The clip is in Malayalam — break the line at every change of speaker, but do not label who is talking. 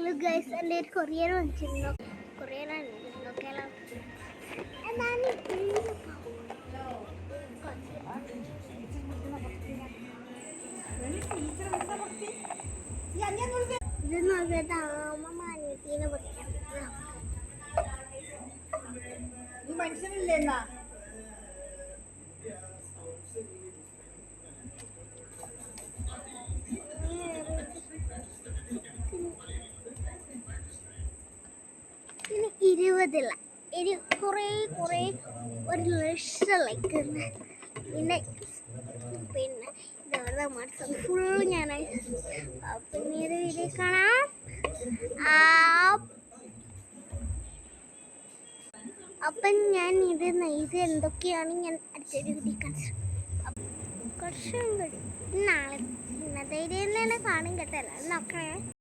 ഹലോ ഗൈസ്, എൻ്റെ ഒരു കൊറിയർ വാങ്ങിച്ചിരുന്നു. കൊറിയറാണ് നോക്കിയാലോ. ഇത് നോക്കിയത് അമ്മ അനിയത്തിനെ പഠിക്കാം.
മനുഷ്യനില്ലേ എന്നാ
പിന്നെ 20 ഒരു കുറേ ഒരു ലക്ഷം ലൈക്ക്. പിന്നെ ഇതവരുടെ വാട്സാപ്പ് ഫുൾ ഞാൻ പിന്നീട് വീഡിയോ കാണാം. അപ്പം ഞാൻ ഇത് എന്തൊക്കെയാണ് ഞാൻ അടിച്ചൊരു വീഡിയോ കാണിച്ചു. കുറച്ചും കൂടി നാളെ ഇന്നത്തെ വീഡിയോ തന്നെ കാണും കേട്ടല്ലോ. നോക്കണേ.